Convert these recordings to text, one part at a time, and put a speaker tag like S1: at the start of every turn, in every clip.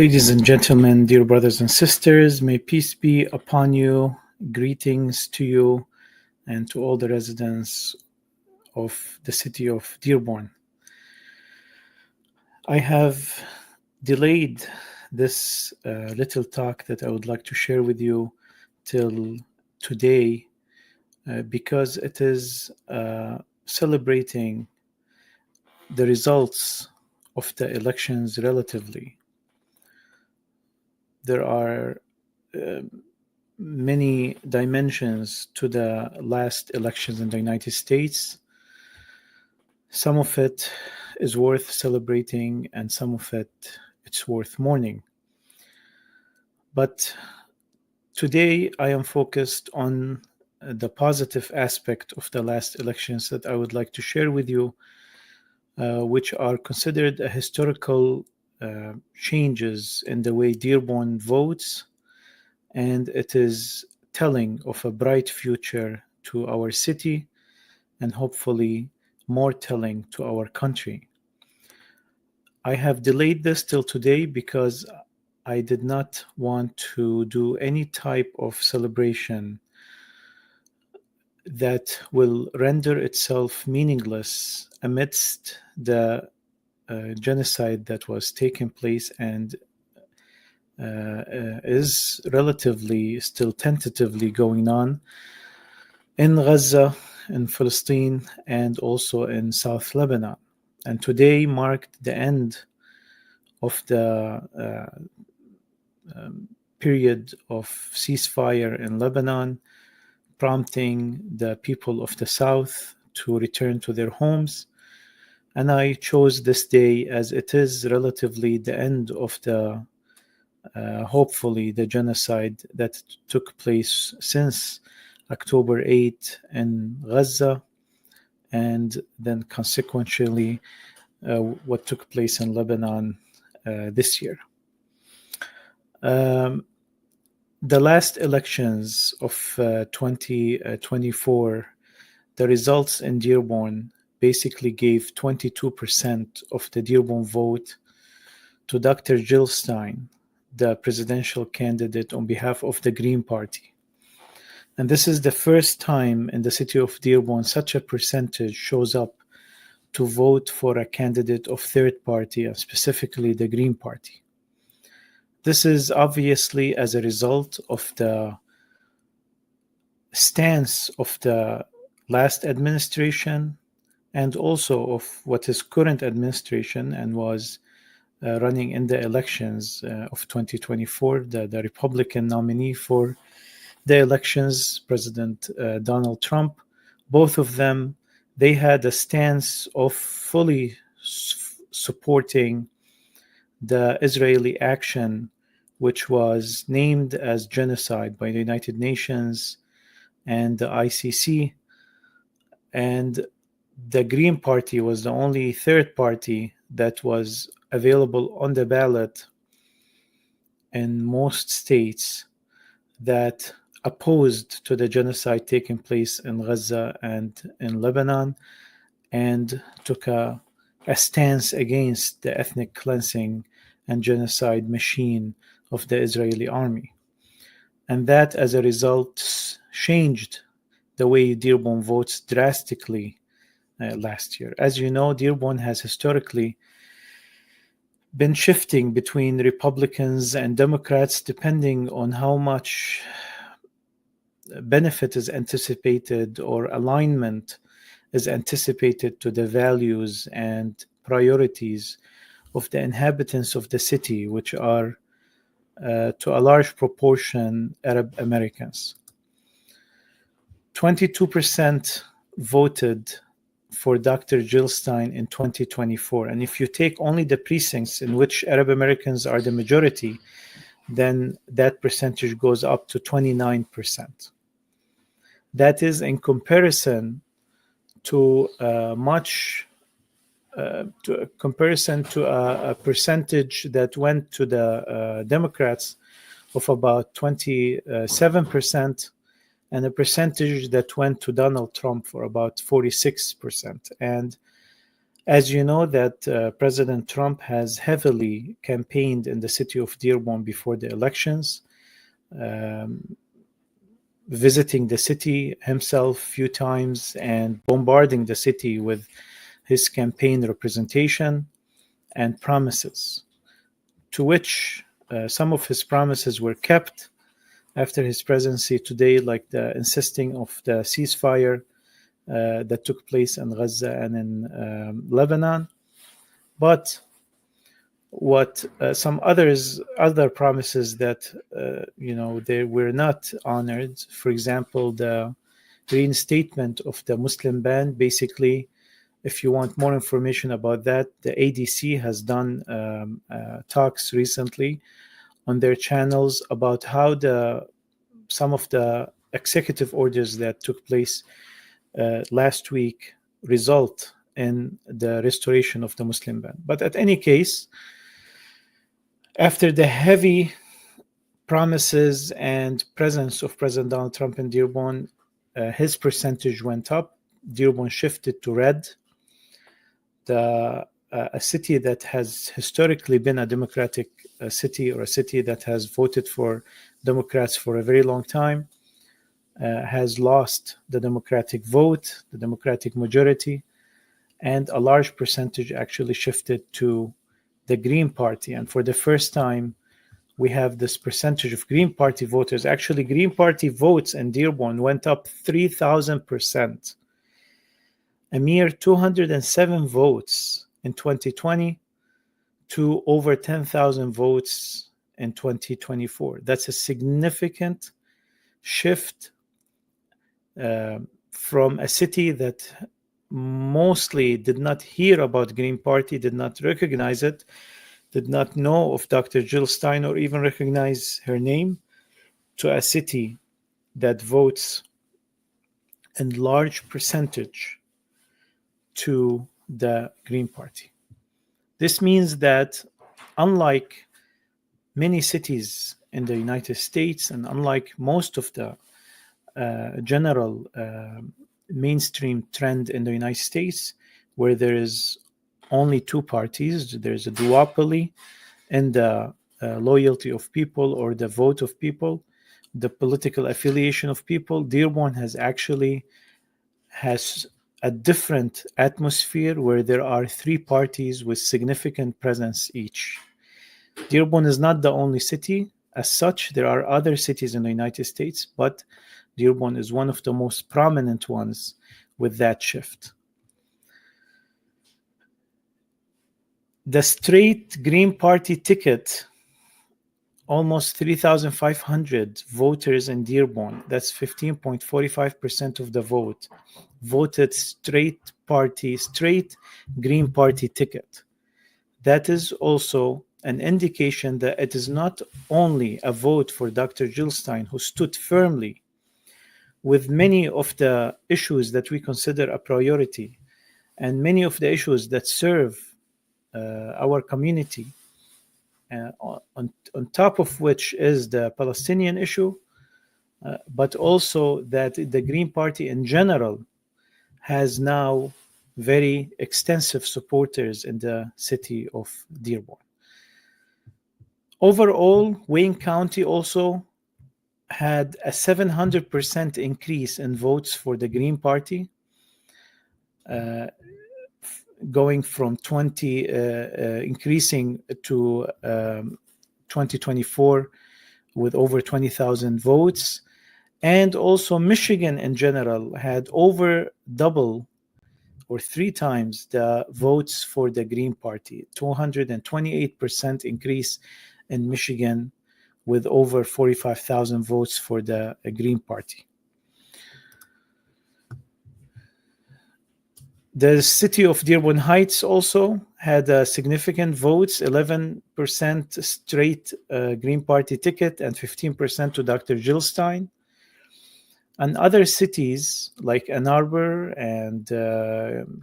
S1: Ladies and gentlemen, dear brothers and sisters, may peace be upon you. Greetings to you and to all the residents of the city of Dearborn. I have delayed this little talk that I would like to share with you till today because it is celebrating the results of the elections relatively. There are many dimensions to the last elections in the United States. Some of it is worth celebrating and some of it's worth mourning. But today I am focused on the positive aspect of the last elections that I would like to share with you, which are considered a historical changes in the way Dearborn votes, and it is telling of a bright future to our city and hopefully more telling to our country. I have delayed this till today because I did not want to do any type of celebration that will render itself meaningless amidst the genocide that was taking place and is relatively still tentatively going on in Gaza, in Palestine, and also in South Lebanon. And today marked the end of the period of ceasefire in Lebanon, prompting the people of the South to return to their homes. And I chose this day as it is relatively the end of the hopefully the genocide that took place since October 8 in Gaza, and then consequentially what took place in Lebanon this year. The last elections of 2024, the results in Dearborn basically gave 22% of the Dearborn vote to Dr. Jill Stein, the presidential candidate on behalf of the Green Party. And this is the first time in the city of Dearborn such a percentage shows up to vote for a candidate of third party, and specifically the Green Party. This is obviously as a result of the stance of the last administration and also of what is current administration and was running in the elections of 2024, the Republican nominee for the elections, President Donald Trump. Both of them, they had a stance of fully supporting the Israeli action, which was named as genocide by the United Nations and the ICC. And the Green Party was the only third party that was available on the ballot in most states that opposed to the genocide taking place in Gaza and in Lebanon, and took a stance against the ethnic cleansing and genocide machine of the Israeli army. And that, as a result, changed the way Dearborn votes drastically last year. As you know, Dearborn has historically been shifting between Republicans and Democrats depending on how much benefit is anticipated or alignment is anticipated to the values and priorities of the inhabitants of the city, which are to a large proportion Arab Americans. 22% voted for Dr. Jill Stein in 2024. And if you take only the precincts in which Arab Americans are the majority, then that percentage goes up to 29%. That is in comparison to a percentage that went to the Democrats of about 27%, and a percentage that went to Donald Trump for about 46%. And As you know, that President Trump has heavily campaigned in the city of Dearborn before the elections, um, visiting the city himself a few times and bombarding the city with his campaign representation and promises, to which some of his promises were kept after his presidency today, like the insisting of the ceasefire that took place in Gaza and in Lebanon. But what some other promises that they were not honored, for example, the reinstatement of the Muslim ban. Basically, if you want more information about that, the ADC has done talks recently on their channels about how some of the executive orders that took place last week result in the restoration of the Muslim ban. But at any case, after the heavy promises and presence of President Donald Trump in Dearborn, his percentage went up. Dearborn shifted to red. A city that has historically been a Democratic city, or a city that has voted for Democrats for a very long time, has lost the Democratic vote, the Democratic majority, and a large percentage actually shifted to the Green Party. And for the first time, we have this percentage of Green Party voters. Actually, Green Party votes in Dearborn went up 3,000%. A mere 207 votes in 2020 to over 10,000 votes in 2024. That's a significant shift from a city that mostly did not hear about Green Party, did not recognize it, did not know of Dr. Jill Stein or even recognize her name, to a city that votes in large percentage to the Green Party. This means that unlike many cities in the United States, and unlike most of the general mainstream trend in the United States, where there is only two parties, there's a duopoly in the loyalty of people or the vote of people, the political affiliation of people, Dearborn has a different atmosphere where there are three parties with significant presence each. Dearborn is not the only city as such. There are other cities in the United States, but Dearborn is one of the most prominent ones with that shift. The straight Green Party ticket, almost 3,500 voters in Dearborn, that's 15.45% of the vote, voted straight Green Party ticket. That is also an indication that it is not only a vote for Dr. Jill Stein, who stood firmly with many of the issues that we consider a priority and many of the issues that serve our community, on top of which is the Palestinian issue, but also that the Green Party in general has now very extensive supporters in the city of Dearborn. Overall, Wayne County also had a 700% increase in votes for the Green Party, going from increasing to 2024 with over 20,000 votes. And also Michigan in general had over double or three times the votes for the Green Party, 228% increase in Michigan with over 45,000 votes for the Green Party. The city of Dearborn Heights also had significant votes, 11% straight Green Party ticket and 15% to Dr. Jill Stein. And other cities like Ann Arbor and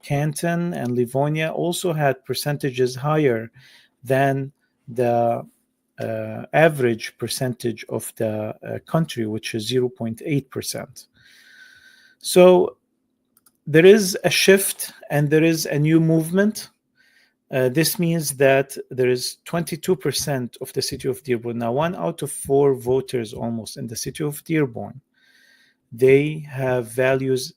S1: Canton and Livonia also had percentages higher than the average percentage of the country, which is 0.8%. So there is a shift and there is a new movement. This means that there is 22% of the city of Dearborn. Now, 1 out of 4 voters almost in the city of Dearborn, they have values,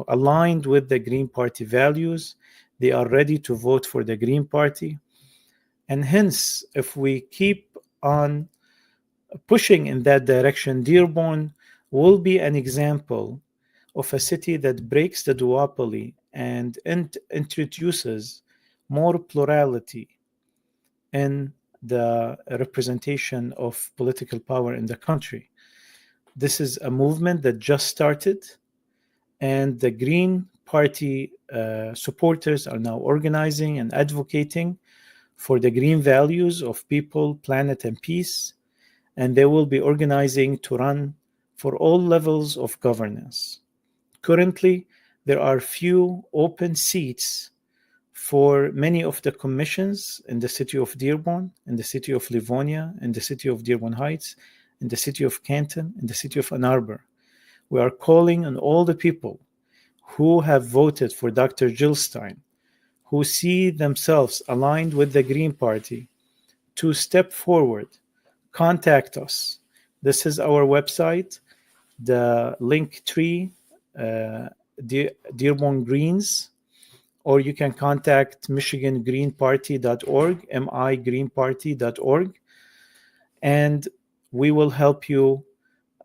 S1: aligned with the Green Party values. They are ready to vote for the Green Party. And hence, if we keep on pushing in that direction, Dearborn will be an example of a city that breaks the duopoly and introduces more plurality in the representation of political power in the country. This is a movement that just started, and the Green Party supporters are now organizing and advocating for the green values of people, planet, and peace. And they will be organizing to run for all levels of governance. Currently, there are few open seats for many of the commissions in the city of Dearborn, in the city of Livonia, in the city of Dearborn Heights, in the city of Canton, in the city of Ann Arbor. We are calling on all the people who have voted for Dr. Gilstein, who see themselves aligned with the Green Party, to step forward, contact us. This is our website, the Linktree, Dearborn Greens, or you can contact michigangreenparty.org, migreenparty.org, and we will help you.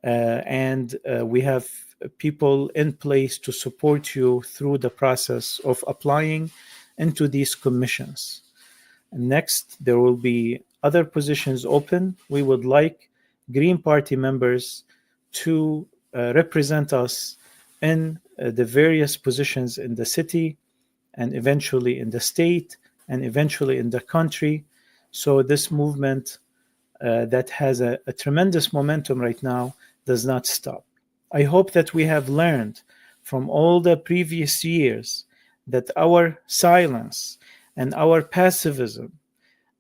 S1: And we have people in place to support you through the process of applying into these commissions. Next, there will be other positions open. We would like Green Party members to represent us in the various positions in the city, and eventually in the state, and eventually in the country. So this movement that has a tremendous momentum right now does not stop. I hope that we have learned from all the previous years that our silence and our passivism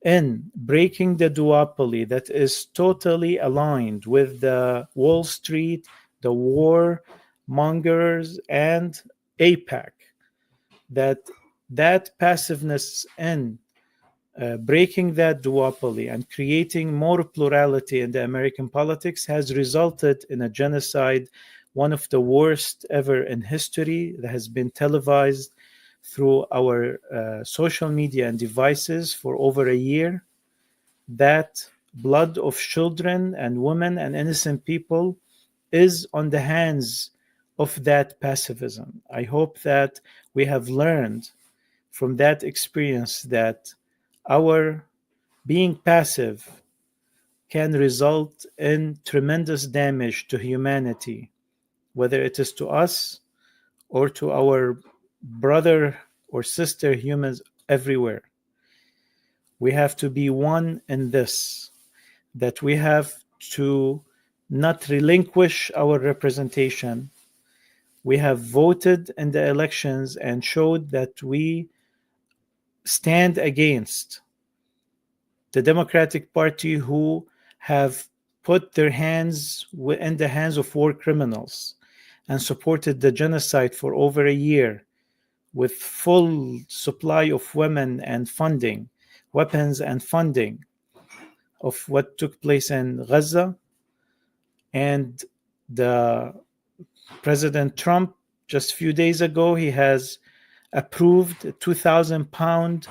S1: in breaking the duopoly that is totally aligned with the Wall Street, the war mongers, and AIPAC, that passiveness in breaking that duopoly and creating more plurality in the American politics has resulted in a genocide, one of the worst ever in history, that has been televised through our social media and devices for over a year. That blood of children and women and innocent people is on the hands of that passivism. I hope that we have learned from that experience that our being passive can result in tremendous damage to humanity, whether it is to us or to our brother or sister humans everywhere. We have to be one in this, that we have to not relinquish our representation. We have voted in the elections and showed that we stand against the Democratic Party, who have put their hands in the hands of war criminals and supported the genocide for over a year with full supply of women and funding, weapons and funding of what took place in Gaza. And the President Trump, just a few days ago, he has approved a 2,000-pound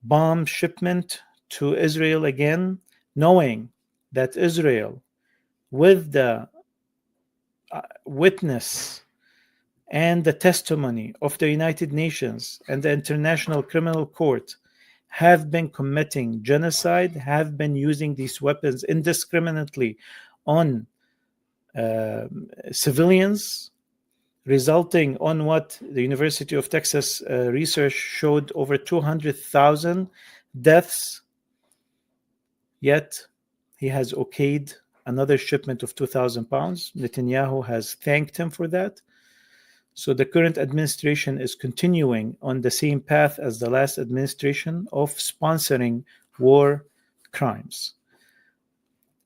S1: bomb shipment to Israel again, knowing that Israel, with the witness and the testimony of the United Nations and the International Criminal Court, have been committing genocide, have been using these weapons indiscriminately on civilians, resulting on what the University of Texas research showed over 200,000 deaths. Yet he has okayed another shipment of 2,000 pounds. Netanyahu has thanked him for that. So the current administration is continuing on the same path as the last administration of sponsoring war crimes.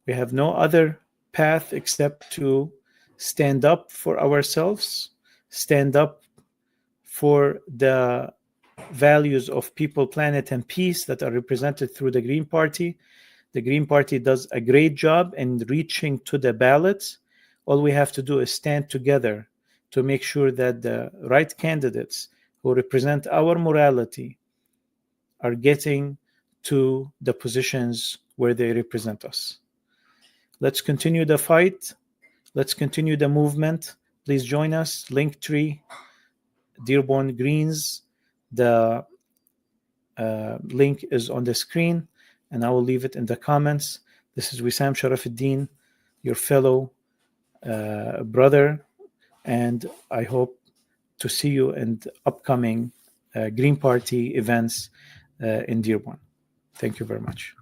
S1: We have no other path except to stand up for ourselves stand up for the values of people, planet, and peace that are represented through the Green Party. The Green Party does a great job in reaching to the ballots. All we have to do is stand together to make sure that the right candidates who represent our morality are getting to the positions where they represent us. Let's continue the fight. Let's continue the movement. Please join us. Linktree, Dearborn Greens. The link is on the screen, and I will leave it in the comments. This is Wissam Charafeddine, your fellow brother, and I hope to see you in the upcoming Green Party events in Dearborn. Thank you very much.